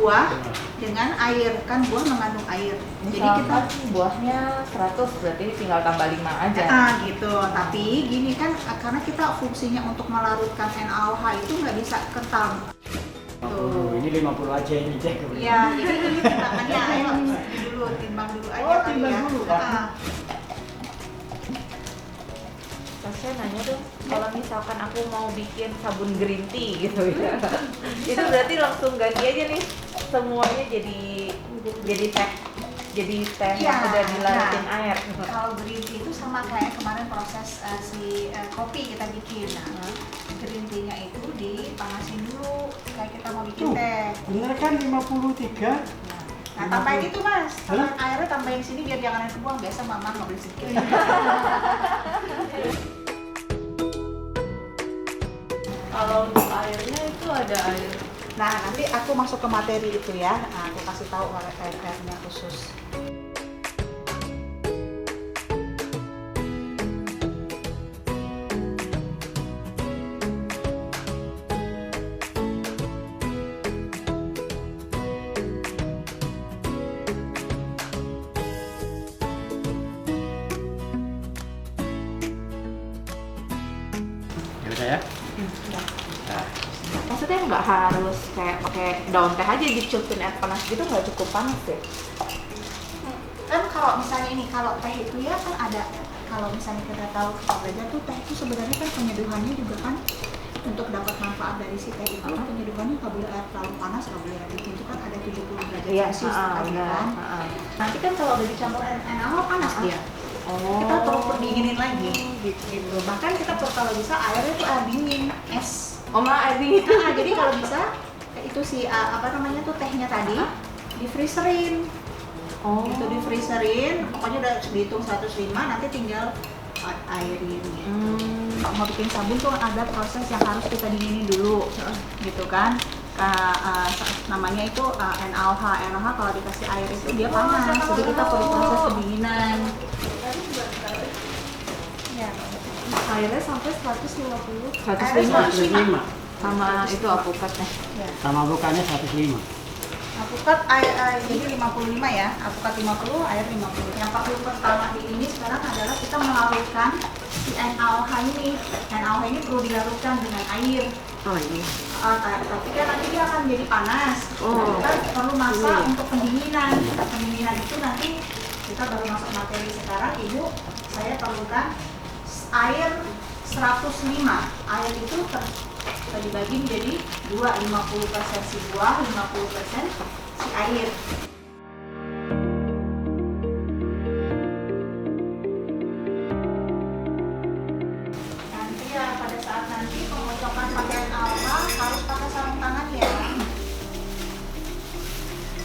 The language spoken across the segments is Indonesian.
buah dengan air, kan buah mengandung air. Jadi kita buahnya 100 berarti tinggal tambah 5 aja. Gitu. Tapi gini kan karena kita fungsinya untuk melarutkan NaOH itu nggak bisa kental. Ini 50 aja ini cek. Iya, jadi ini timbangannya ayo timbang dulu aja. Oh, timbang dulu. Saya nanya dong, kalau misalkan aku mau bikin sabun green tea gitu ya, itu berarti langsung ganti aja nih semuanya jadi teh yang udah dilarutin air. Kalau green tea itu sama kayak kemarin proses kopi kita bikin. Green tea-nya itu dipanasin dulu kayak kita mau bikin teh. Bener kan 53? Nah, tambahin itu mas, airnya tambahin sini biar jangan air kebuang. Biasa mama nggak boleh sedikit. Kalau untuk airnya itu ada air. Nah, nanti aku masuk ke materi itu ya. Nah, aku kasih tahu air-airnya khusus. Ya. Maksudnya nggak harus kayak pakai daun teh aja dicupin air panas gitu, nggak cukup panas ya? Kan kalau misalnya ini, kalau teh itu ya kan ada, kalau misalnya kita tahu belajar tuh teh itu sebenarnya kan penyeduhannya juga kan untuk dapat manfaat dari si teh itu penyeduhannya nggak boleh air terlalu panas, nggak boleh air dingin, itu kan ada 70 derajat Celcius kan. Nanti kan kalau udah dicampur air NaOH panas dia. Kita perlu pendinginin lagi gitu. Bahkan kita perlu kalau bisa airnya tuh air dingin, es. Air dingin. Jadi kalau bisa itu si apa namanya tuh tehnya tadi di freezerin. Itu di freezerin, pokoknya udah dihitung 105, nanti tinggal airin gitu. Mau bikin sabun tuh ada proses yang harus kita dinginin dulu, gitu kan. Namanya itu NaOH. NaOH kalau dikasih air itu dia panas, jadi kita perlu proses pendinginan. Ya. Airnya sampai 150. 105. Sama itu alpukatnya. Ya. Sama bukannya 105. Alpukat jadi 55 ya, alpukat 50, air 50. Yang perlu pertama di ini sekarang adalah kita melarutkan si NaOH ini. NaOH ini perlu dilarutkan dengan air. Tapi kan nanti dia akan jadi panas. Kita perlu masak untuk pendinginan. Pendinginan itu nanti kita baru masuk materi sekarang. Ibu, saya perlukan air 105. Air itu kita dibagi menjadi 50% si buah, 50% si air. Nanti ya pada saat nanti pengocokan pakai NaOH harus pakai sarung tangan ya.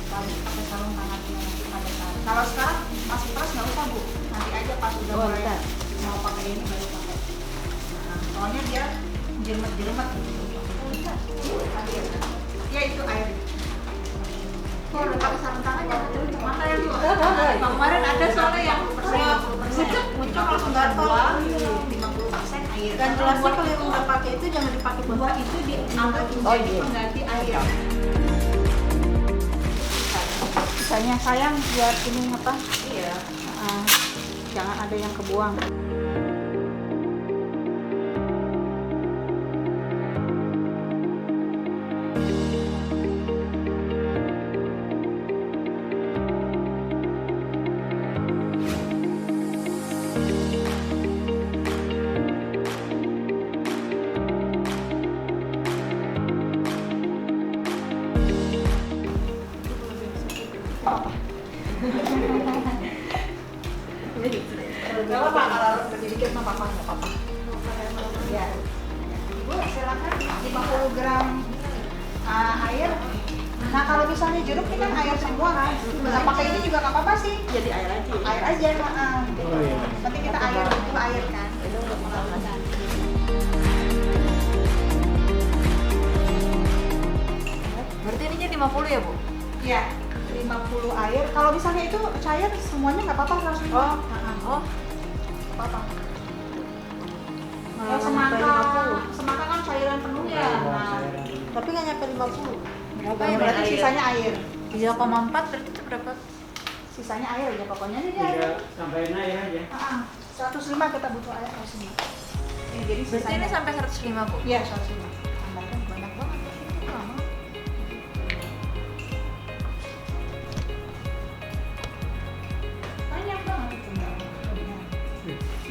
Harus pakai sarung tangan nanti pada saat. Kalau sekarang masih keras nggak usah bu. Nanti aja pas udah mulai mau pakai ini baru pakai. Soalnya dia jelimet-jelimet ya itu air. Udah pakai sarung tangan jangan dulu mana ya bu? Kemarin ada soalnya yang muncul langsung gatal. 50% air. Dan jelasnya kalau yang udah pakai itu jangan dipakai buah itu dianggap menjadi pengganti air. Misalnya sayang biar ini apa? Iya. Jangan ada yang kebuang. Kalau Pak, kalau sedikit nggak apa-apa. Ya. Ibu silakan 50 gram air. Nah kalau misalnya jeruk ini kan air semua kan. Nah pakai ini juga nggak apa-apa sih. jadi air aja. Air aja, Nanti kita air itu air kan. Itu untuk mengawalkan. Berarti ininya 50 ya bu? Ya. 50 air. Kalau misalnya itu cair semuanya nggak apa-apa 105. Apa-apa. Semangka kan cairan penuh ya. Nah, Tapi nggak nyampe 50. Berapa ya? Berarti sisanya air. 3,4 berarti itu berapa? Sisanya air aja pokoknya. Ini dia. Tiga tambahin air aja. 105 kita butuh air harus ini. Ini jadi Berarti sisanya. ini sampai 105 Bu? Iya 105. Tambahkan Banyak banget. Ini lama. banyak banget itu Mbak.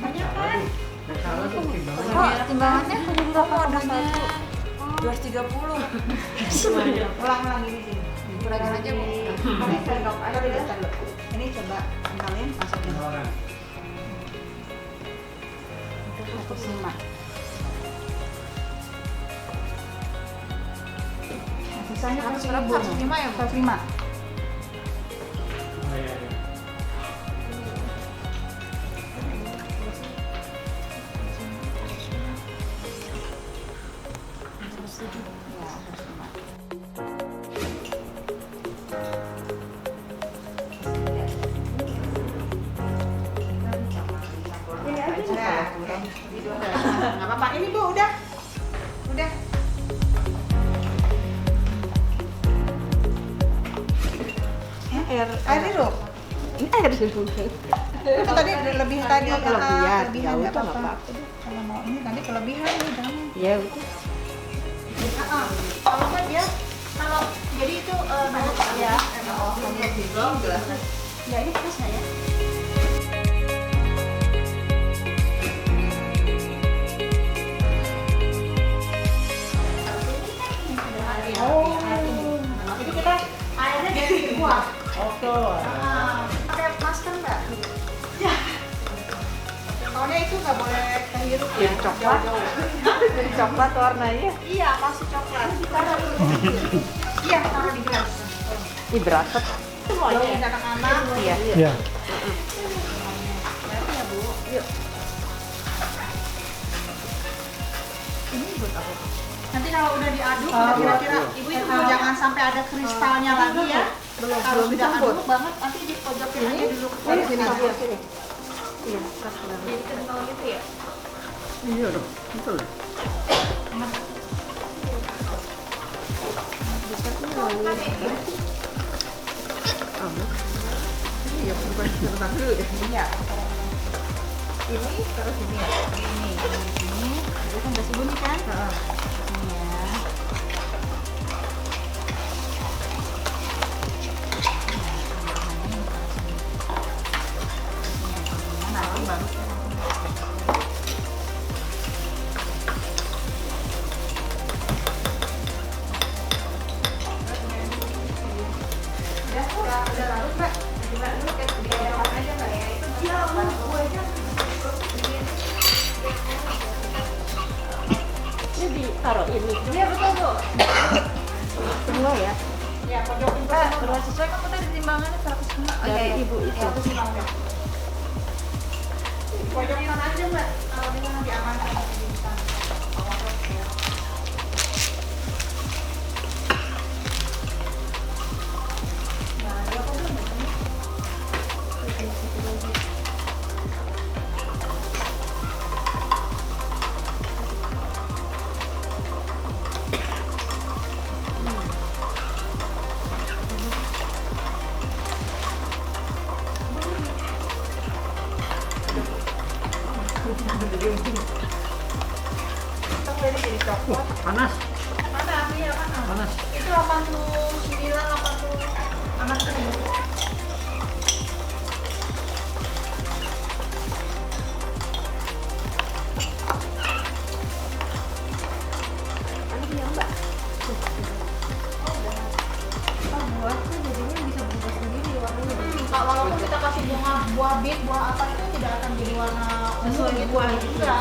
Banyak Salah kan? tuh. Yang salah tuh timbangannya. Oh, timbangannya kamu adanya 230. Ulang-ulang ini sih. Kurangin aja Bu. Ini sendok aja deh sendok. Ini coba kenalin masukin. Orang. Itu 105. Nah, sisanya Harus kasih berapa? ibu. 105 ya, Bu? 105. Oh, iya, iya. Ya, 105. Ini aja nah, nggak apa-apa. Ini Bu, udah. Udah. Air sirup. Ini air sirup. Itu tadi lebih tadi Kelebihan. kelebihan Ya nggak udah, apa-apa. nggak apa-apa. Kalau mau ini tadi kelebihan nih jangan. Ya udah. Kalau nggak dia kalau jadi itu banyak ya. Oh, hanya di gelas. Ya ini pasnya ya. Oh, jadi kita airnya dari buah. Oke. Pakai masker nggak? Ya. Soalnya itu nggak boleh terhirup ya. Jadi coklat. Jadi coklat warnanya. Iya, masih coklat. Taruh dulu. Iya, taruh di gelas. Ih, berasa. Kalau ini anak-anak. Iya. Iya. Berarti ya, Bu. Yuk. Ini buat apa? Nanti kalau udah diaduk, kira-kira ibu itu jangan sampai ada kristalnya lagi ya. Harus udah aduk banget, nanti dipojokin aja dulu. Sini, sini, Aduk. sini. Iya, jadi kental gitu ya. Iya dong. Betul. Iya, bukan sebentar dulu ya. Iya. Ini terus ini ya. Ini. Itu kan kasih bunyi kan? Ini ya. Nanti baru udah larut Mbak. Coba dulu kayak diaduk aja Mbak ya. Itu iya, Bu aja. Ini ditaruh ini. Iya betul Bu. Semua ya. Ya pojokin Mbak, dulu. udah sesuai kamu tadi timbangannya 105. Oh, Dari iya, ibu itu. 105. Pojokin aja Mbak. Kalau ini nanti aman kan di sana. Nah, ada apa belum ya? Kita udah jadi coklat. Panas. Mana apinya panas? Panas. Itu 89, 80 panas kan ya? Kak, walaupun kita kasih bunga buah bit, buah apa itu tidak akan jadi warna Sesuai ungu gitu. buah gitu. Iya,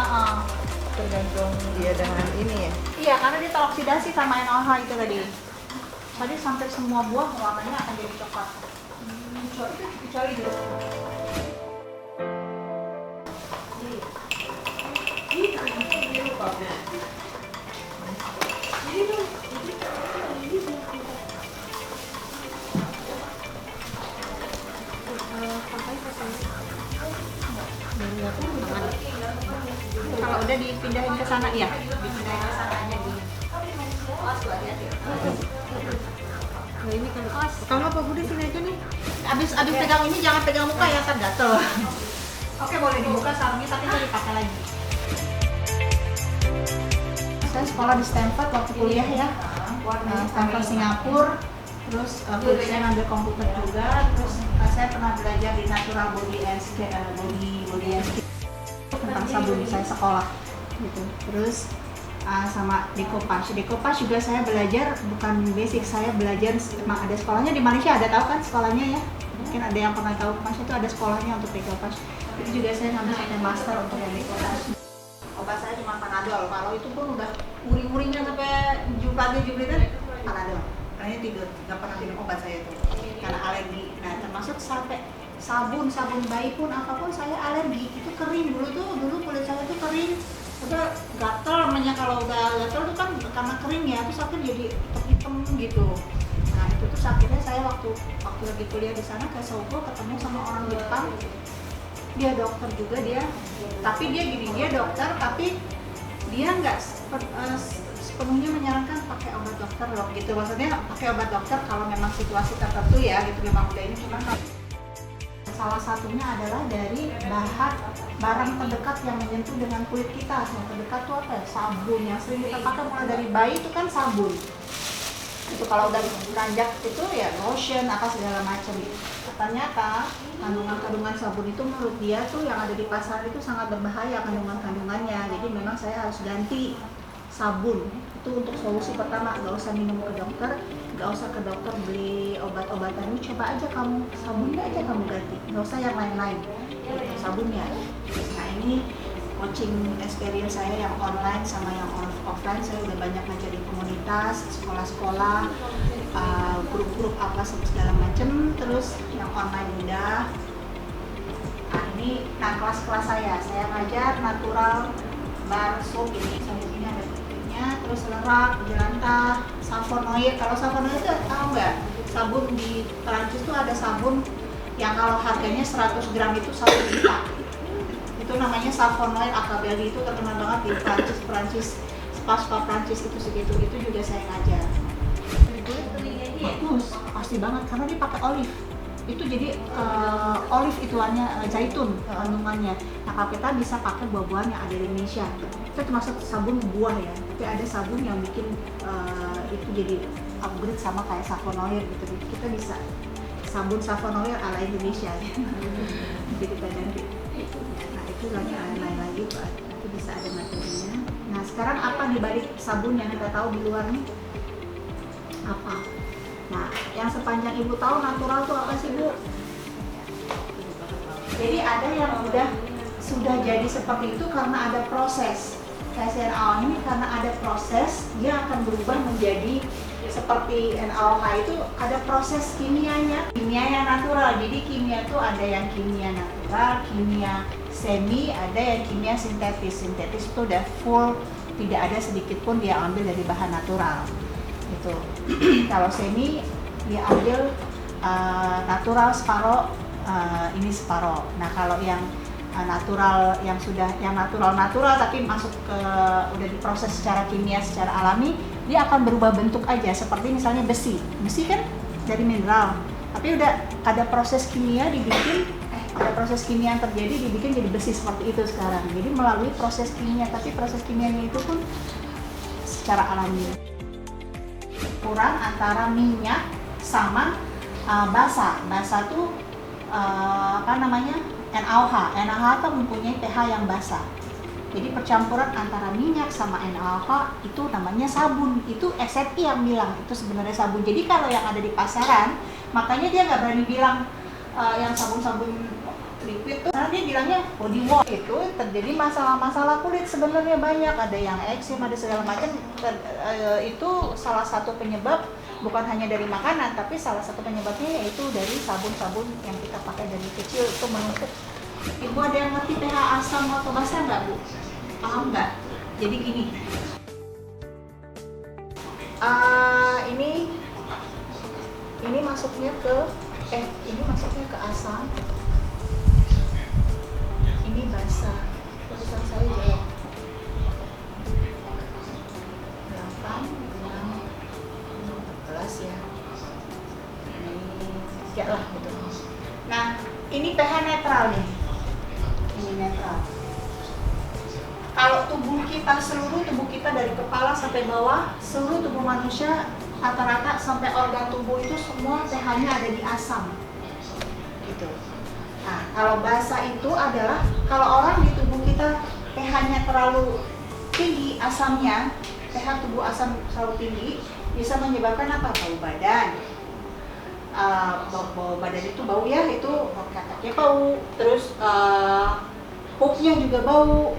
Tergantung dia dengan ini ya. iya, karena dia teroksidasi sama NaOH itu tadi. Tadi sampai semua buah warnanya akan jadi coklat. Kecuali dulu. Kalau udah dipindahin ke sana ya, dipindahin ke sana aja di. Oh, hati-hati. Nah ini kalau nggak Pak Budi sini aja nih. Abis pegang ini jangan pegang muka ya, kan gatel. Oke, boleh dibuka sarungnya tapi nggak dipakai lagi. Saya sekolah di Stanford waktu kuliah ya. Stanford Singapura. Terus saya ngambil komputer juga. Terus saya pernah belajar di Natural Body and Skin, body and Skin tentang sabun. Saya sekolah gitu. Terus sama Decoupage. Decoupage juga saya belajar bukan basic, saya belajar memang ada sekolahnya di Malaysia, ada tahu kan sekolahnya ya? Mungkin ada yang pernah tahu, Malaysia itu ada sekolahnya untuk Decoupage. Itu juga saya ngambil satu master untuk yang Decoupage. Obat saya cuma Panadol, kalau itu pun udah uring-uringnya sampai 7 liter Panadol. Karena tidur, nggak pernah minum obat saya itu karena alergi. Nah termasuk sampai sabun bayi pun apapun saya alergi. Itu kering dulu kulit saya tuh kering. Udah gatel namanya, kalau udah gatel tuh kan karena kering ya, terus akhirnya jadi hitam gitu. Nah itu tuh akhirnya saya waktu lagi kuliah di sana ke Sogo ketemu sama orang Jepang, dia dokter juga dia, tapi dia gini, dia dokter tapi dia nggak sepenuhnya menyarankan pakai obat dokter loh gitu, maksudnya pakai obat dokter kalau memang situasi tertentu ya gitu, memang udah ini cuma salah satunya adalah dari barang terdekat yang menyentuh dengan kulit kita. Yang terdekat tuh apa ya? Sabun yang sering kita pakai mulai dari bayi itu kan sabun. Itu kalau udah beranjak itu ya lotion apa segala macam. Ternyata kandungan sabun itu menurut dia tuh yang ada di pasar itu sangat berbahaya kandungannya. Jadi memang saya harus ganti sabun. Itu untuk solusi pertama, nggak usah minum ke dokter, nggak usah ke dokter beli obat-obatan, ini coba aja kamu sabunnya aja kamu ganti, nggak usah yang lain-lain, sabunnya. Nah ini coaching experience saya yang online sama yang offline, saya udah banyak ngajar di komunitas, sekolah-sekolah, grup-grup apa segala macem, terus yang online udah. Nah ini kelas-kelas saya ngajar natural bar soap ini, sampai sini ada terus lerak, jelantah, Savonnoid. Kalau Savonnoid itu tahu nggak? Sabun di Perancis tuh ada sabun yang kalau harganya 100 gram itu 1 juta. Itu namanya Savonnoid Acabelli, itu terkenal banget di Perancis, spa Perancis itu segitu. Itu juga saya ngajar. Bagus, pasti banget karena dia pakai olive. Itu jadi olive ituannya zaitun kandungannya. Nah kalau kita bisa pakai buah-buahan yang ada di Indonesia, itu termasuk sabun buah ya. Tapi ada sabun yang bikin itu jadi upgrade sama kayak Savonnoid gitu. Kita bisa sabun Savonnoid ala Indonesia. Jadi kita ganti. Nah itu lain lagi Pak. Nanti bisa ada materinya. Nah sekarang apa di balik sabun yang kita tahu di luar nih? Apa? Nah, yang sepanjang Ibu tahu natural itu apa sih Bu? Jadi ada yang sudah jadi seperti itu karena ada proses. Kayak NaOH ini karena ada proses, dia akan berubah menjadi seperti NaOH itu ada proses kimianya. Kimia yang natural, jadi kimia itu ada yang kimia natural, kimia semi, ada yang kimia sintetis. Sintetis itu udah full, tidak ada sedikit pun dia ambil dari bahan natural. Gitu. Kalau semi dia ambil natural separoh, ini separoh. Nah kalau yang natural yang natural tapi masuk ke udah diproses secara kimia secara alami, dia akan berubah bentuk aja seperti misalnya besi kan dari mineral tapi udah ada proses kimia dibikin, ada proses kimia yang terjadi dibikin jadi besi seperti itu sekarang. Jadi melalui proses kimia, tapi proses kimianya itu pun secara alami. Kurang antara minyak sama basa tuh apa namanya NaOH. NaOH tuh mempunyai pH yang basa. Jadi percampuran antara minyak sama NaOH itu namanya sabun. Itu SFI yang bilang itu sebenarnya sabun. Jadi kalau yang ada di pasaran, makanya dia nggak berani bilang yang sabun-sabun liquid tuh, karena dia bilangnya body wash. Itu terjadi masalah-masalah kulit sebenarnya banyak. Ada yang eczema, ada segala macam. Itu salah satu penyebab, bukan hanya dari makanan, tapi salah satu penyebabnya yaitu dari sabun-sabun yang kita pakai dari kecil itu menumpuk. Ibu ada yang ngerti pH asam atau basa nggak Bu? Paham nggak? Jadi gini, ini masuknya ke asam, ini basa. Tulisan saya jelek. 8, 6, 14 ya. Kalau tubuh kita, seluruh tubuh kita dari kepala sampai bawah, seluruh tubuh manusia rata-rata sampai organ tubuh itu semua pH-nya ada di asam. Gitu. Nah, kalau basa itu adalah kalau orang di tubuh kita pH-nya terlalu tinggi asamnya, pH tubuh asam terlalu tinggi, bisa menyebabkan apa? Bau badan. Bau badan itu bau ya, itu kakinya bau, terus pupnya juga bau,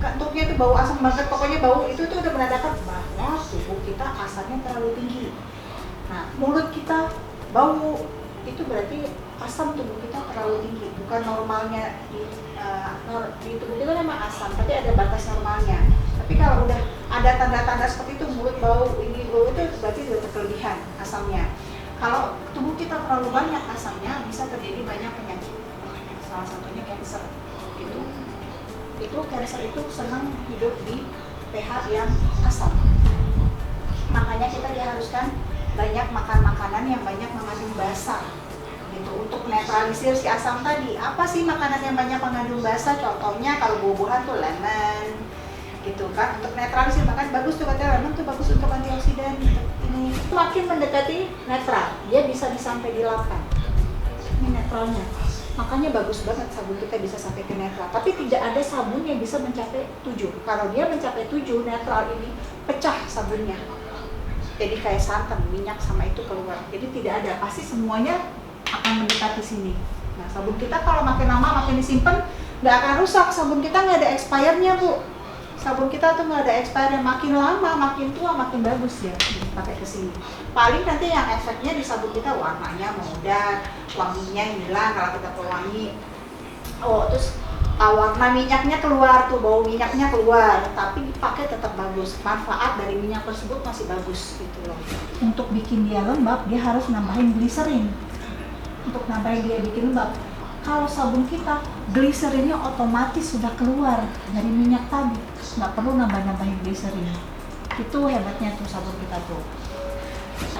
kantoknya itu bau asam banget, pokoknya bau itu tuh udah menandakan bahwa tubuh kita asamnya terlalu tinggi. Nah, mulut kita bau, itu berarti asam tubuh kita terlalu tinggi, bukan normalnya di tubuh kita memang asam, tapi ada batas normalnya. Tapi kalau udah ada tanda-tanda seperti itu, mulut bau, ini bau, itu berarti sudah kelebihan asamnya. Kalau tubuh kita terlalu banyak asamnya, bisa terjadi banyak penyakit. Salah satunya kanker. Itu kanker itu senang hidup di pH yang asam. Makanya kita diharuskan banyak makan makanan yang banyak mengandung basa. Gitu, untuk netralisir si asam tadi. Apa sih makanan yang banyak mengandung basa? Contohnya kalau buah-buahan tuh lemon, gitu kan, untuk netralisir. Makan bagus tuh, katanya lemon tuh bagus untuk antioksidan. Ini makin mendekati netral, dia bisa sampai di 8. Ini netralnya. Makanya bagus banget sabun kita bisa sampai ke netral. Tapi tidak ada sabun yang bisa mencapai 7. Kalau dia mencapai 7 netral ini, pecah sabunnya. Jadi kayak santan, minyak sama itu keluar. Jadi tidak ada, pasti semuanya akan mendekati sini. Nah, sabun kita kalau makin lama makin disimpan nggak akan rusak. Sabun kita nggak ada expirednya, Bu. Sabun kita tuh nggak ada expirednya, makin lama makin tua makin bagus ya pakai ke sini. Paling nanti yang efeknya di sabun kita warnanya mudah, wanginya hilang kalau kita pewangi. Oh, terus warna minyaknya keluar tuh, bau minyaknya keluar, tapi dipakai tetap bagus. Manfaat dari minyak tersebut masih bagus gitu loh. Untuk bikin dia lembab, dia harus nambahin gliserin. Untuk nambahin dia bikin lembab. Kalau sabun kita, gliserinnya otomatis sudah keluar dari minyak tadi, nggak perlu nambahin gliserin. Itu hebatnya tuh sabun kita tuh.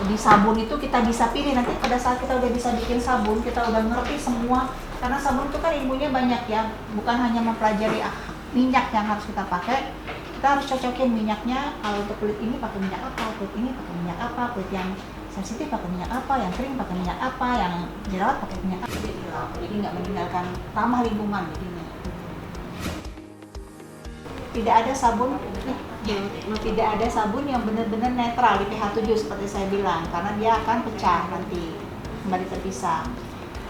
Di sabun itu kita bisa pilih, nanti pada saat kita udah bisa bikin sabun, kita udah ngerti semua. Karena sabun itu kan ilmunya banyak ya, bukan hanya mempelajari minyak yang harus kita pakai. Kita harus cocokin minyaknya, kalau untuk kulit ini pakai minyak apa, kulit ini pakai minyak apa, kulit yang sensitif pakai minyak apa, yang kering pakai minyak apa, yang jerawat pakai minyak apa. Jadi nggak meninggalkan ramah lingkungan jadinya. Tidak ada sabun yang benar-benar netral di pH 7 seperti saya bilang, karena dia akan pecah nanti, kembali terpisah.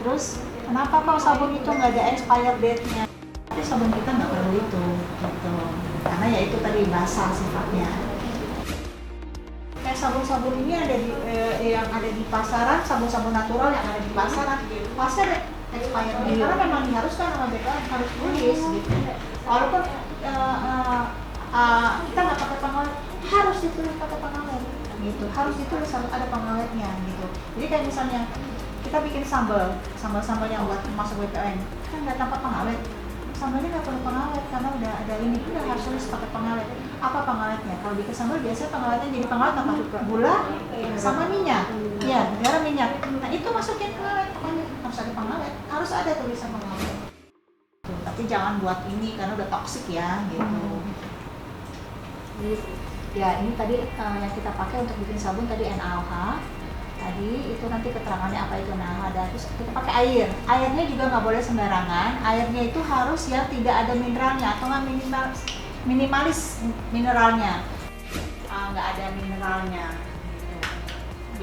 Terus kenapa kalau sabun itu nggak ada expired date-nya? Tapi sabun kita nggak perlu itu, gitu. Karena ya itu tadi basah sifatnya. Kayak sabun-sabun ini ada di yang ada di pasaran, sabun-sabun natural yang ada di pasaran, pasti ada expired date, karena memang diharuskan sama BPOM harus tulis gitu. Walaupun kita nggak pakai pengawet, harus ditulis pakai pengawet gitu, harus ditulis harus ada pengawetnya gitu. Jadi kayak misalnya kita bikin sambal yang buat masuk BPOM kan nggak tanpa pengawet, sambalnya nggak perlu pengawet karena udah ada ini, udah harus tulis pakai pengawet. Apa pengawetnya? Kalau bikin sambal biasanya pengawetnya jadi pengawet apa? Gula sama minyak, ya garam minyak. Nah itu masukin pengawet, pokoknya harus ada pengawet, harus ada tulisan pengawet. Tapi jangan buat ini karena udah toksik ya gitu. Ya ini tadi yang kita pakai untuk bikin sabun tadi NaOH. Tadi itu nanti keterangannya apa itu NaOH, dan terus kita pakai air. Airnya juga nggak boleh sembarangan. Airnya itu harus yang tidak ada mineralnya atau nggak minimalis mineralnya. Nggak ada mineralnya. Gitu.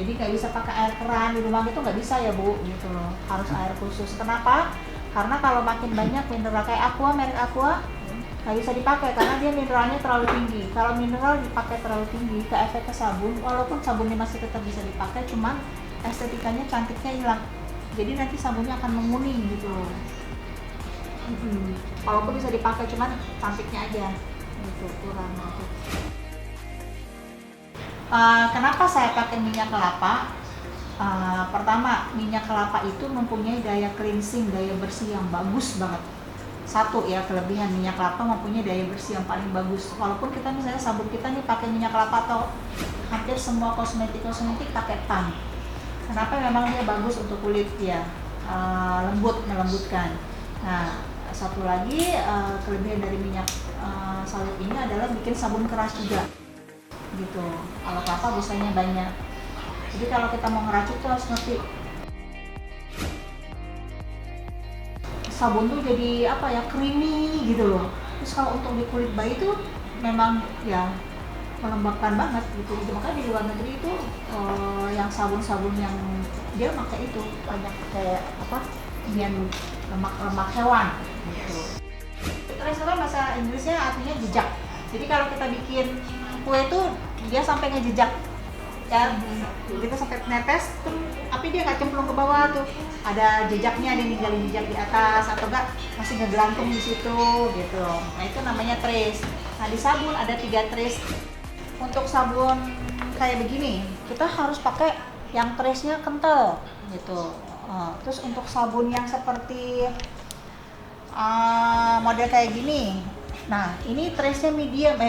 Jadi nggak bisa pakai air keran di rumah gitu, nggak bisa ya Bu gitu loh. Harus air khusus. Kenapa? Karena kalau makin banyak mineral kayak Aqua, merek Aqua nggak bisa dipakai karena dia mineralnya terlalu tinggi. Kalau mineral dipakai terlalu tinggi, ke efek ke sabun, walaupun sabunnya masih tetap bisa dipakai, cuman estetikanya, cantiknya hilang. Jadi nanti sabunnya akan menguning gitu loh. Walaupun bisa dipakai, cuman cantiknya aja gitu, kurang gitu. Kenapa saya pakai minyak kelapa? Pertama, minyak kelapa itu mempunyai daya cleansing, daya bersih yang bagus banget. Satu ya, kelebihan minyak kelapa mempunyai daya bersih yang paling bagus. Walaupun kita misalnya sabun kita nih pakai minyak kelapa atau hampir semua kosmetik pakai tang. Kenapa? Memang dia bagus untuk kulit ya, lembut, melembutkan. Nah, satu lagi kelebihan dari minyak sawit ini adalah bikin sabun keras juga gitu. Kalau kelapa busanya banyak, jadi kalau kita mau ngeracik tuh harus ngerti sabun tuh jadi apa ya, creamy gitu loh. Terus kalau untuk di kulit bayi tuh memang ya melembabkan banget gitu. Makanya di luar negeri itu yang sabun-sabun yang dia pakai itu banyak kayak apa, yang lemak hewan gitu. Trace itu bahasa Inggrisnya artinya jejak. Jadi kalau kita bikin kue itu dia sampai ngejejak ya, kita sampai netes tuh, tapi dia nggak cemplung ke bawah tuh, ada jejaknya, dia ninggalin jejak di atas atau enggak masih ngegelantung di situ gitu. Nah itu namanya trace. Nah di sabun ada 3 trace. Untuk sabun kayak begini kita harus pakai yang trace-nya kental gitu. Terus untuk sabun yang seperti model kayak gini, nah ini trace-nya medium,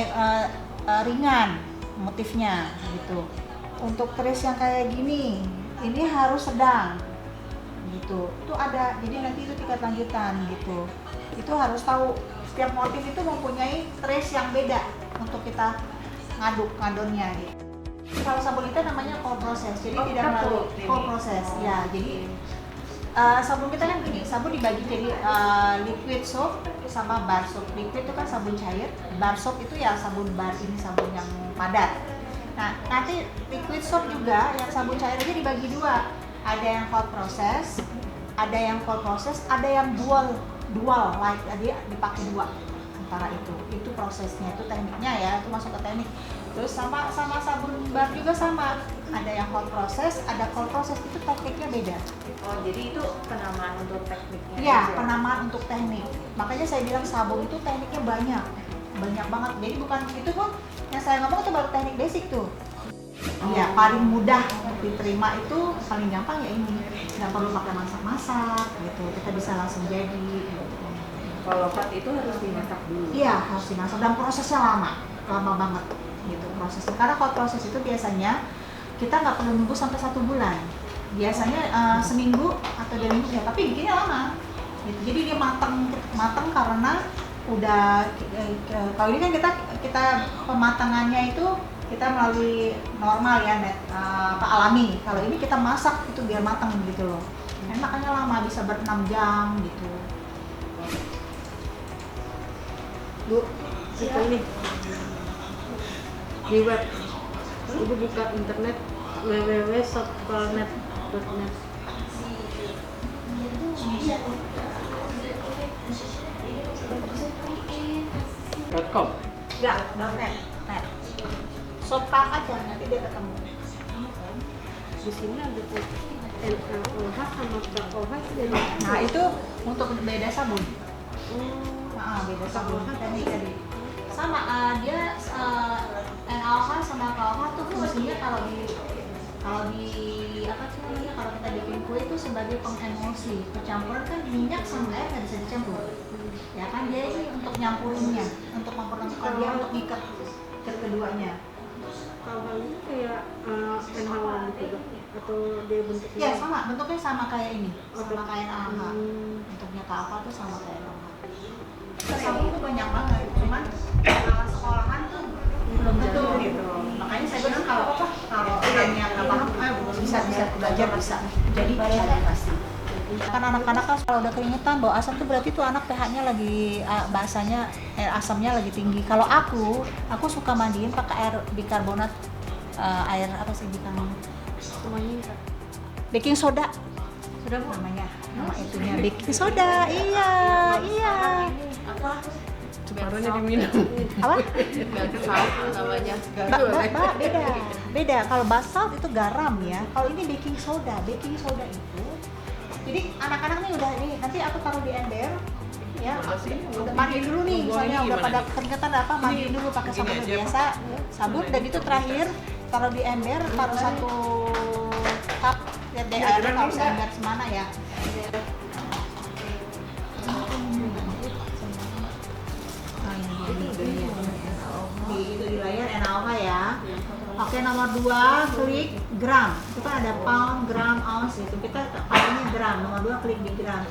ringan motifnya gitu. Untuk trace yang kayak gini ini harus sedang gitu. Itu ada, jadi nanti itu tingkat lanjutan gitu. Itu harus tahu setiap motif itu mempunyai trace yang beda untuk kita ngadonnya gitu. Kalau sabun itu namanya cold process, jadi tidak melalui cold process ya. Jadi sabun kita kan gini, sabun dibagi jadi liquid soap sama bar soap. Liquid itu kan sabun cair, bar soap itu ya sabun bar, ini sabun yang padat. Nah nanti liquid soap juga yang sabun cair aja dibagi 2, ada yang hot process, ada yang cold process, ada yang dual light, jadi dipakai 2 antara itu prosesnya, itu tekniknya ya, itu masuk ke teknik. Terus sama sabun bar juga sama, ada yang hot process, ada cold process, itu tekniknya beda. Oh jadi itu penamaan untuk tekniknya? Iya, penamaan untuk teknik. Makanya saya bilang sabun itu tekniknya banyak banget. Jadi bukan itu pun yang saya ngomong itu baru teknik basic tuh. Iya, paling mudah diterima itu paling gampang ya ini, nggak perlu pakai masak-masak gitu, kita bisa langsung jadi gitu. Kalau hot itu harus dimasak dulu? Iya, harus dimasak dan prosesnya lama banget gitu prosesnya. Karena hot proses itu biasanya kita nggak perlu nunggu sampai 1 bulan, biasanya seminggu atau 2 minggu ya, tapi bikinnya lama gitu. Jadi dia matang karena udah kalau ini kan kita pematangannya itu kita melalui normal ya, alami. Kalau ini kita masak itu biar matang gitu loh. Dan makanya lama, bisa ber-6 jam gitu. Bu, kita ini di web, ibu buka internet www.shopkolnet.net. .com. Enggak, net. Shop aja nanti dia ketemu. Di sini ada NaOH sama KOH jadi. Nah itu untuk beda sabun. Beda sabun teknik tadi. Sama dia NaOH sama KOH tuh fungsinya kalau di apa sih namanya, kalau kita bikin kue itu sebagai pengemulsi. Percampuran kan minyak sama air nggak bisa dicampur. Ya kan dia ini untuk nyampurinnya, untuk memperlengkap dia, untuk ngikat keduanya. KOH ini kayak NaOH gitu atau dia bentuknya? Ya sama, bentuknya sama kayak ini, sama kayak NaOH. Bentuknya KOH tuh sama kayak NaOH. Sabun tuh banyak banget, cuman ala sekolahan tuh belum tentu gitu. Makanya saya bilang kalau orangnya nggak paham, bisa belajar, bisa jadi pasti. Kan anak-anak kan kalau udah keringetan bawa asam tuh berarti tuh anak pH-nya lagi bahasanya air asamnya lagi tinggi. Kalau aku suka mandiin pakai air bikarbonat, air apa sih bikarbonat? Semuanya Baking soda. Sudah Bu namanya. Nama itunya baking soda. Iya. Apa? Separuhnya diminum. Apa? Salt namanya. Beda. Kalau basalt itu garam ya. Kalau ini baking soda. Baking soda itu, jadi anak-anak nih udah ini, nanti aku taruh di ember ya, udah mandi dulu nih, soalnya udah pada keringetan apa, mandi dulu pakai sabun biasa, sabun, dan itu terakhir taruh di ember, taruh 1 cup, lihat deh airnya kalau seember semana ya. Di layar NaOH ya. Oke, nomor 2 klik gram. Itu kan ada pound, gram, ounce itu. Kita pakainya gram. Nomor 2 klik di gram.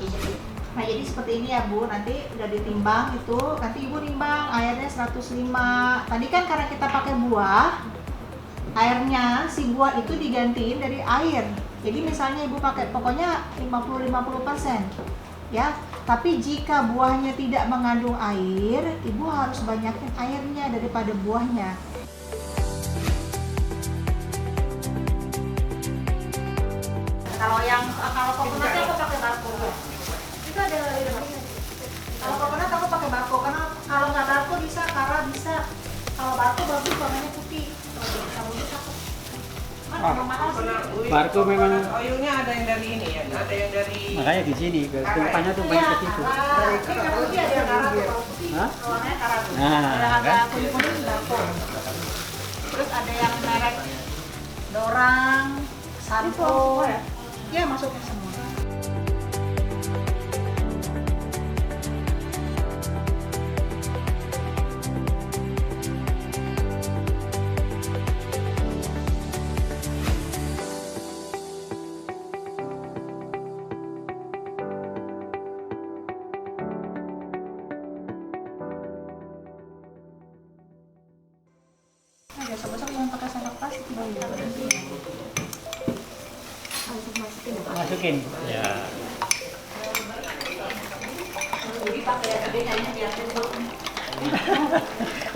Nah jadi seperti ini ya Bu, nanti udah ditimbang itu, nanti Ibu nimbang airnya 105. Tadi kan karena kita pakai buah, airnya si buah itu digantiin dari air. Jadi misalnya Ibu pakai pokoknya 50-50% ya. Tapi jika buahnya tidak mengandung air, Ibu harus banyakin airnya daripada buahnya. Kalau coconutnya aku pakai bako. Itu ada lebihnya. Kalau coconut aku pakai bako karena kalau nggak bako bisa, kara bisa. Kalau bako bagus warnanya putih. Kalau itu cakep. Memang mahal sih. Barco memang Oilnya ada yang dari ini ya, ada yang dari makanya di sini tumpahnya tuh banyak ke situ. Dari kara putih ada kara tuh. Kalau putih Hah? warnanya kara tuh. Nah, Ada agak kuning-kuning bako. Terus ada yang merek Dorang, Santo. Ya masuknya semua. Nah, besok-besok mau pakai sendok plastik masukin. Ya. Jadi pakai yang gede kayaknya biar cepet.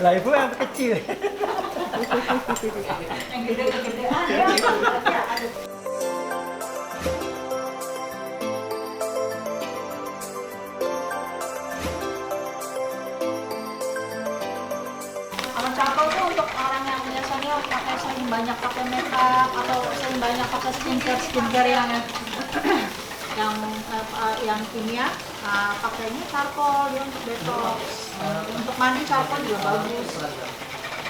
Lah ibu yang kecil. Yang gede kegedean ya. Ada. Kalau charcoal tuh untuk orang yang biasanya pakai sering banyak pakai makeup atau sering banyak pakai skincare yang kimia, pakainya charcoal dia untuk detox. Untuk mandi charcoal juga bagus.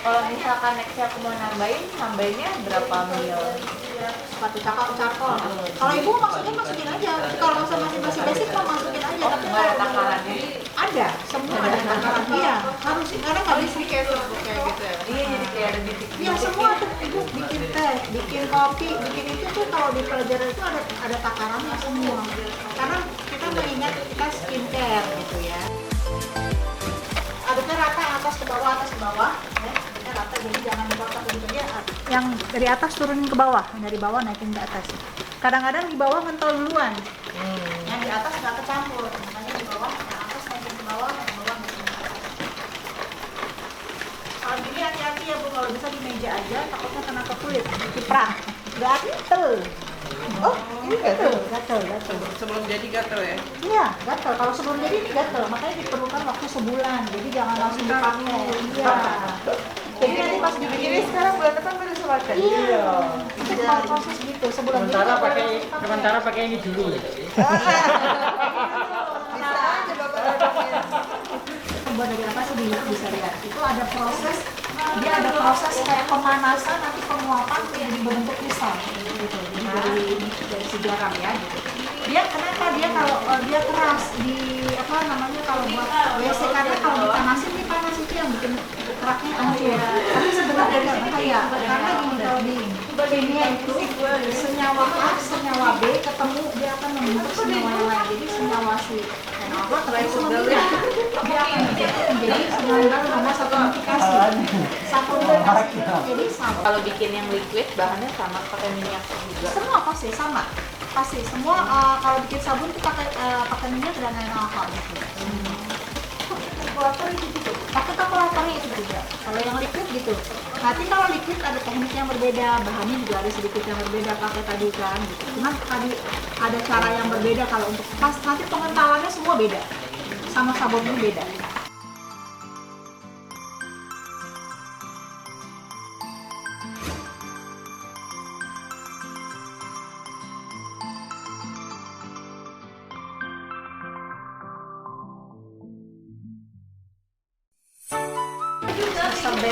Kalau misalkan nextnya aku mau nambahinnya berapa ml? Seperti charcoal. Kalau ibu masukin aja. Kalau masih basic mah masukin aja. Tapi Nggak ada takarannya? ada, semua ada takaran. Iya, harus karena nggak bisa kayak tuh kayak gitu ya. Iya, jadi kayak ada titik. Iya semua tuh ibu bikin teh, bikin kopi, bikin itu tuh kalau di pelajaran itu ada takarannya semua. Karena kita mengingat kita skincare gitu ya. Aduknya rata atas ke bawah ya. Aduknya rata jadi jangan dikotak gitu aja. Yang dari atas turunin ke bawah, yang dari bawah naikin ke atas. Kadang-kadang di bawah mentol duluan. Yang di atas nggak kecampur, makanya di bawah, yang atas naikin ke bawah, yang bawah naikin ke atas. Kalau gini hati-hati ya Bu, kalau bisa di meja aja, takutnya kena ke kulit, kiprah. Gatel. Oh, ini gatel. Sebelum jadi gatel ya. Iya, gatel. Kalau sebelum jadi ini gatel, makanya diperlukan waktu sebulan. Jadi jangan langsung dipakai. Iya. Jadi nanti pas dibikinin Sekarang bulan depan baru selesai. iya. Itu cuma proses gitu, sebulan Sementara pakai ini dulu. Bisa aja Bapak. Pembuat dari apa sih bisa lihat. Itu ada proses, dia ada proses kayak pemanasan, nanti penguapan jadi berbentuk kristal gitu. Jadi dari si garam ya gitu. Dia kenapa dia kalau dia keras di apa namanya kalau buat WC karena kalau dipanasin dia panas itu yang bikin keraknya hancur. Tapi sebenarnya nggak bahaya karena gini kalau di kimia itu senyawa A, senyawa B ketemu dia akan membentuk senyawa yang lain. Jadi senyawa si apa dia akan menjadi senyawa baru nomor satu modifikasi. Satu modifikasi jadi sama. Kalau bikin yang liquid bahannya sama pakai minyak juga. Semua pasti sama. Pasti semua kalau bikin sabun tuh pakai minyak dan air alkohol gitu. Kalkulator itu gitu. Pakai kalkulatornya itu juga. Kalau yang liquid gitu. Nanti kalau liquid ada teknik yang berbeda, bahannya juga ada sedikit yang berbeda pakai tadi kan. Gitu. Cuman tadi ada cara yang berbeda kalau untuk pas nanti pengentalannya semua beda. Sama sabunnya beda.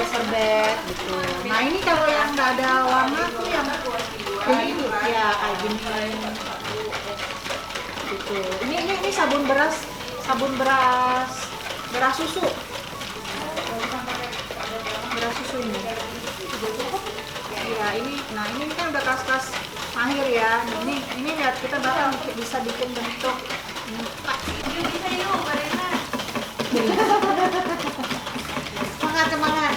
Serbet gitu. Nah ini kalau yang nggak ada warna tuh yang ini ya kayak gini gitu. Ini sabun beras susu. Beras susu ini. Ya ini, nah ini kan udah kas-kas akhir ya. Ini lihat kita bahkan bisa bikin bentuk Bisa yuk, Mbak Rena. Semangat, semangat.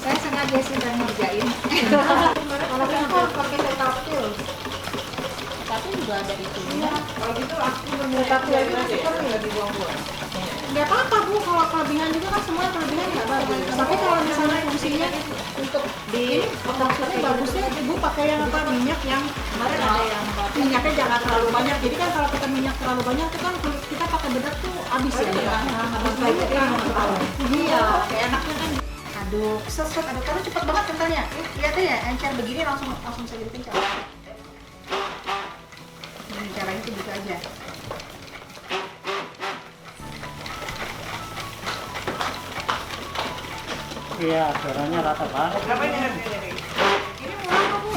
Saya sengaja sih dan ngerjain. Kalau kita pakai tetapil. Tetapil juga ada itunya. Kalau gitu aku bener Tapi ya itu nanti super nggak dibuang-buang. Nggak apa-apa Bu, kalau kelebihan juga kan semua kelebihan nggak bagus. Tapi kalau misalnya fungsinya untuk maksudnya bagusnya Ibu pakai yang apa minyak yang kemarin ada yang minyaknya jangan terlalu banyak. Jadi kan kalau kita minyak terlalu banyak itu kan kulit kita pakai bedak tuh habis ya. Habis banyak kan. Iya, kayak enaknya kan aduk, seset aduk karena cepet banget kentalnya. Lihat ya, encer begini langsung bisa jadi kental. Ini caranya itu gitu aja. Iya, suaranya rata banget. Berapa ini harganya nih? Ini murah kok Bu.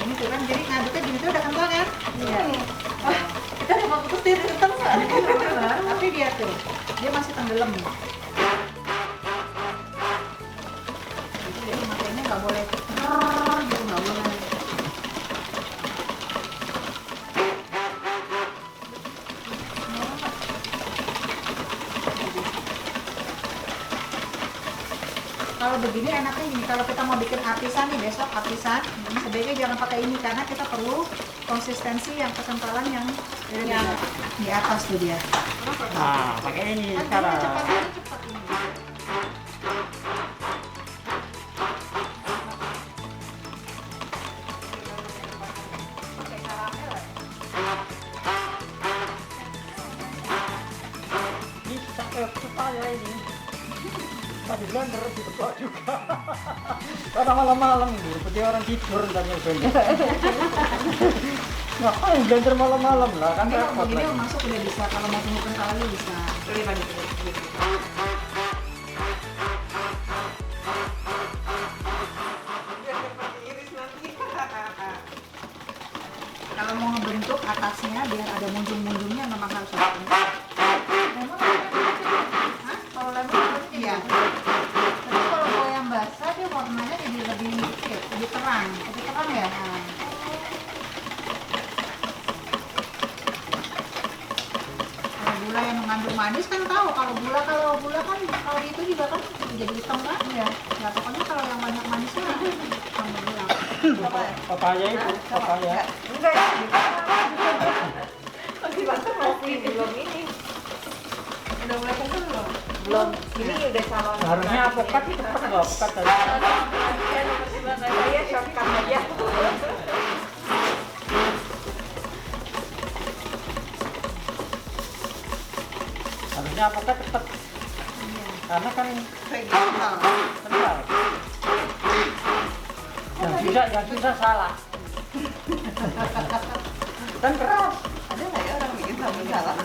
Ini tuh kan, jadi ngaduknya gini tuh udah kental kan? Iya. Kita udah mau putus dia kental nggak? Tapi dia tuh, dia masih tenggelam. Jadi makanya nggak boleh gitu, nggak boleh. Kalau begini enaknya gini, kalau kita mau bikin artisan nih besok artisan, sebaiknya jangan pakai ini karena kita perlu konsistensi yang kekentalan yang di atas tuh dia. Nah, pakai ini Kan cara. cepat ini. Pakai karamel. Ini supaya ini. Tadi blender ditekuk juga. Karena malam-malam gitu, seperti orang tidur dan blender. Ngapain blender malam-malam lah, kan Ini repot kalau begini lagi. masuk udah bisa, kalau mau tunggu kental lagi bisa. Terima kasih. Biar seperti iris nanti. Kalau mau ngebentuk atasnya biar ada munjung-munjungnya memang harus ada. Lemon Hah? Kalau lemon iya. Tapi kalau goyang basah dia warnanya jadi lebih terang ya. Nah. Kalau gula yang mengandung manis kan tahu kalau gula kan kalau itu juga kan jadi hitam kan ya. Ya pokoknya kalau yang banyak manisnya tambah gula. Papaya itu, papaya. Enggak ya? Masih basah masih belum ini. Udah mulai kental belum? Belum. Ini udah sama. Harusnya apokat itu cepat loh, apokat tadi. Saya shortcut aja. Harusnya apokat cepat. Karena kan Kayak gitu. kental. Yang susah salah. Kan keras. Ada nggak ya orang bikin sabun salah?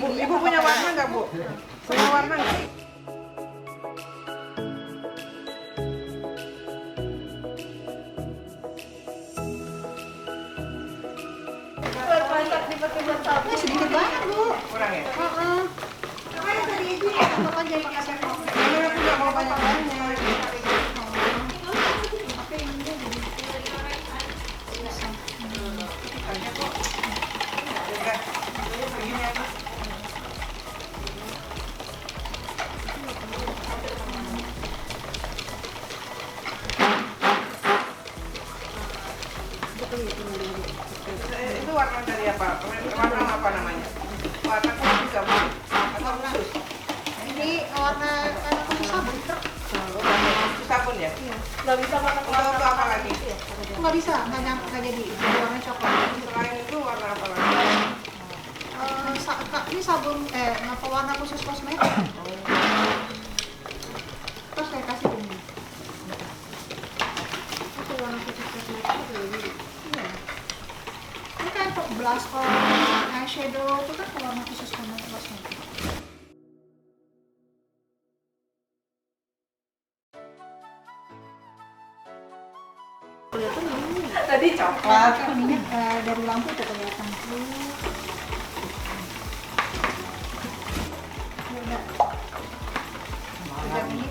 Bu, Ibu punya warna nggak Bu? Punya warna nggak? Ini sedikit banget Bu. Kurang ya? Apa yang tadi itu ya? Bapak jadi kasih Ini aku nggak mau banyak-banyak. Tapi ini dia jadi Ada kok. Udah. Begini aja. Itu warna dari apa? Warna apa namanya? Warna kuning juga Bu? Atau khusus? ini warna khusus sabun. Khusus sabun ya? Nggak bisa makan Untuk apa lagi? Nggak bisa, nggak jadi. Warna coklat. Selain itu warna apa lagi? Ini sabun apa warna khusus kosmetik? Terus saya kasih ini. Itu warna khusus kosmetik. Iya. blush on, eyeshadow itu kan warna khusus sama blushnya. Tadi coklat. Ininya dari lampu tuh kelihatan. Pegang ini.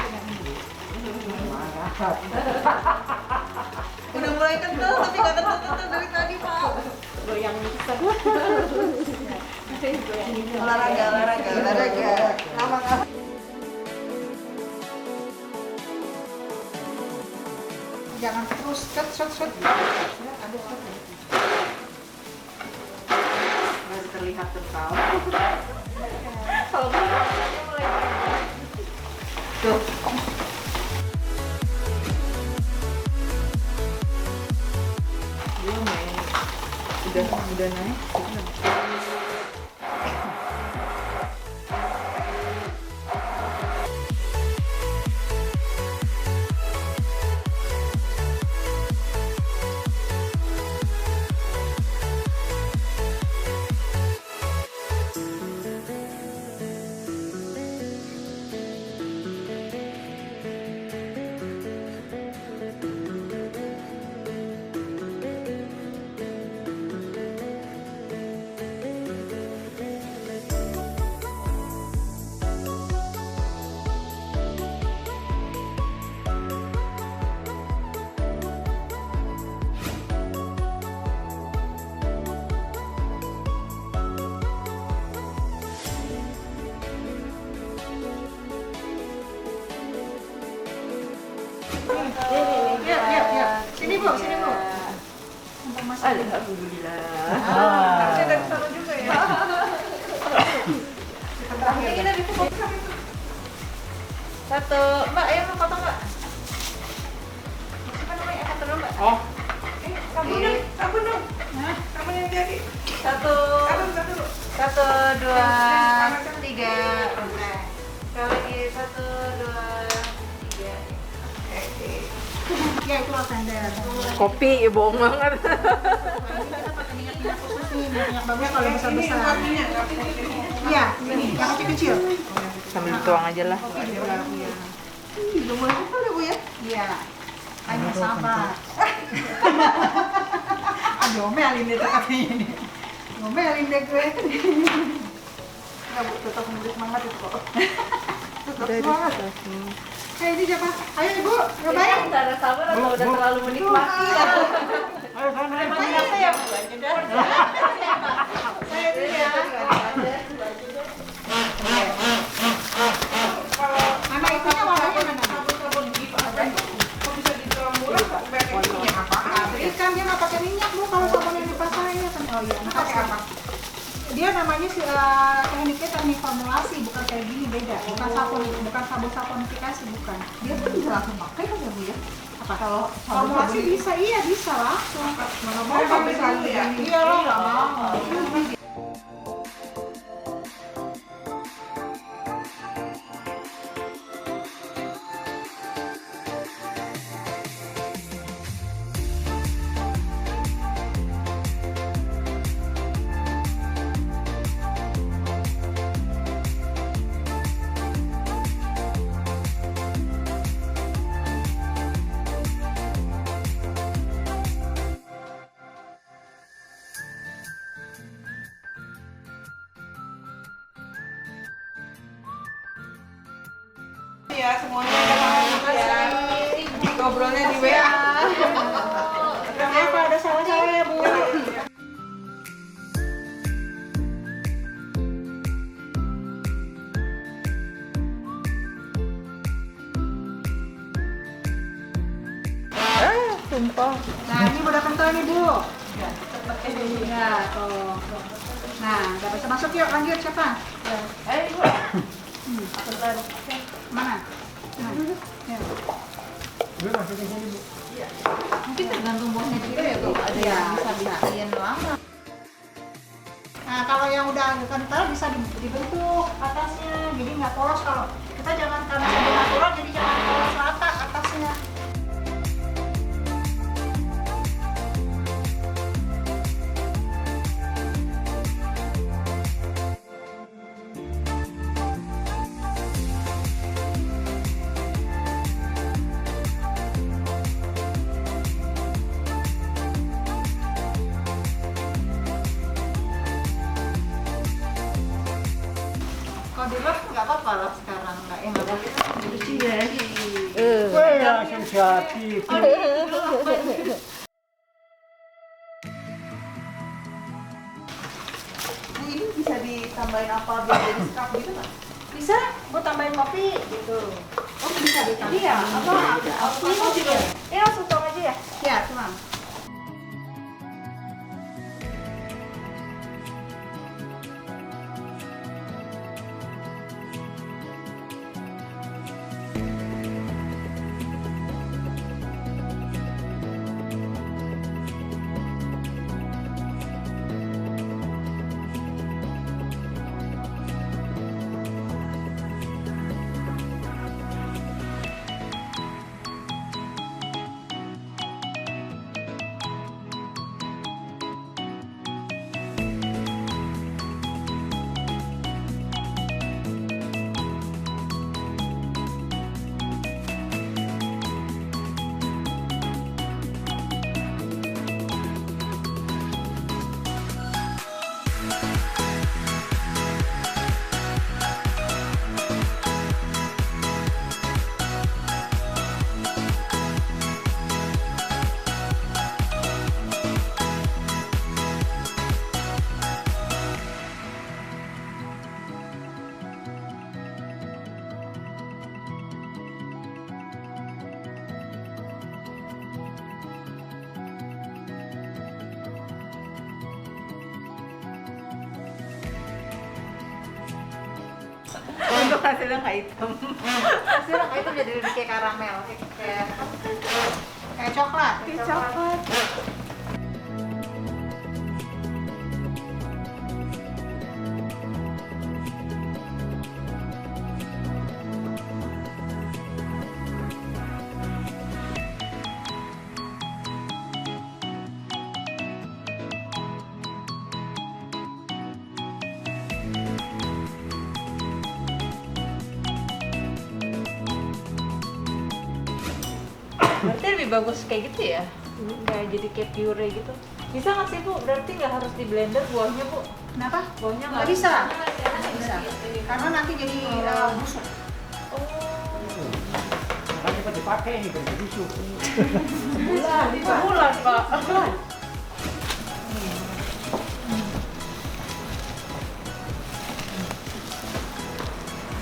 Udah mulai kental tapi gak kental dari tadi Pak. Goyang mixer. Olahraga. Lama. Jangan terus shot. Aduh. Masih terlihat kental. Kalau warnanya mulai tuh. Dia main udah naik. Iya. Sini Bu. Untuk masak. Alhamdulillah. Harusnya dari sana juga ya. Kita terakhir. Kita bisa potong. Satu, Mbak, ayo mau potong Mbak. Apa namanya? Satu dulu Mbak. Oh, Sabun dong. Nah, kamu yang jadi. Satu, Satu. 1, 2, 3. Sekali lagi 1, 2, 3. ya itu lavender. Kopi, bohong banget. Ini kita pakai minyak khusus nih, minyak bagus kalau Ini besar-besar. buat minyak, tapi ini. Iya, ini yang kecil-kecil. Sambil dituang aja lah. Udah mulai kumpul ya Bu ya? Iya. Hanya sabar. Aduh, omelin deh katanya ini. Ngomelin deh gue. Enggak Bu, tetap memberi semangat itu kok. Tetap semangat. Ini siapa? Ayo Ibu, ngapain? Udah ada sabar atau udah terlalu menikmati? Ayo sana. Apa ya Bu? Saya dulu ya. Mana itunya warnanya mana? Sabun gitu ada. Kok bisa dijual murah? Pakai minyak apaan? Kan dia nggak pakai minyak Bu, kalau sabun yang di pasarnya kan. Oh iya, Pakai apa? dia namanya tekniknya teknik formulasi, bukan kayak gini, beda. Bukan sabun saponifikasi, bukan. Dia tuh bisa langsung pakai kan ya Bu ya? Apa? Kalau formulasi bisa, iya bisa langsung. Mana mau Pakai bisa dulu ya? Iya loh, nggak mau. Ya, semuanya terima kasih. Ngobrolnya di WA. Kenapa ada salah-salah ya Bu? Sumpah. Nah ini udah kental nih Bu. Ya, tuh. Nah, udah bisa masuk yuk, lanjut siapa? Ibu. Mana? Nah, ya. Gue masuk ke sini, Bu. Mungkin tergantung bosnya juga ya Bu. Ada Iya, yang bisa bikin lama. Nah, kalau yang udah agak kental bisa dibentuk atasnya, jadi nggak polos. Kalau kita jangan karena sabun natural, jadi jangan polos rata atasnya. Kalau di luar nggak apa-apa lah sekarang, nggak yang nggak boleh Lucu ya. Wih, langsung jadi. Bu, ini bisa ditambahin apa biar jadi sekap gitu nggak? Bisa, buat tambahin kopi gitu. Oh bisa ditambahin. Iya, apa ini juga. Ini langsung tuang aja ya. Ya, tuang. Untuk hasilnya nggak hitam. Hasilnya kayak itu jadi lebih kayak karamel, kayak coklat. Kayak coklat. Berarti lebih bagus kayak gitu ya? Kayak jadi kayak puree gitu. Bisa nggak sih Bu? Berarti nggak harus di blender buahnya Bu? Kenapa? Buahnya Nggak bisa. Nggak bisa. Karena nanti jadi busuk. Nanti pas dipakai ini kan busuk.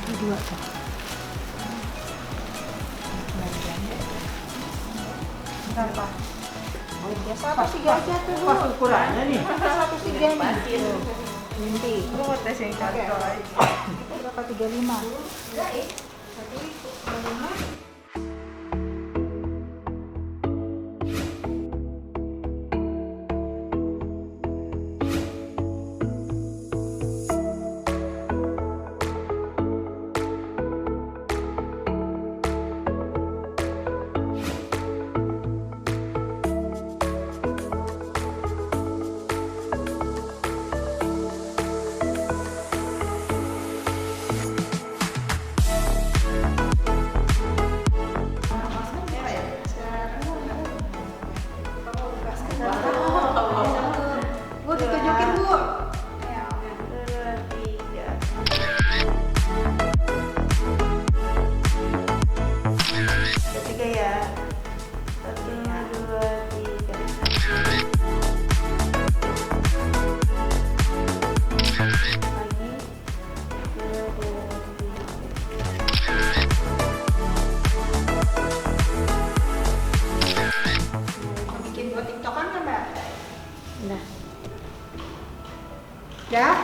Sebulan Pak. Bentar, Pak. Ya, 1,3 aja tuh. Bu. Pas ukurannya nih. 1,3 nih. Inti. Gue mau tes yang cocok aja. Berapa 35? Bu, ditunjukin Bu. Ketiga ya. 1, 2, 3. Lagi. 2, 3. Bikin buat TikTokan kan, Mbak? Nah. Ya?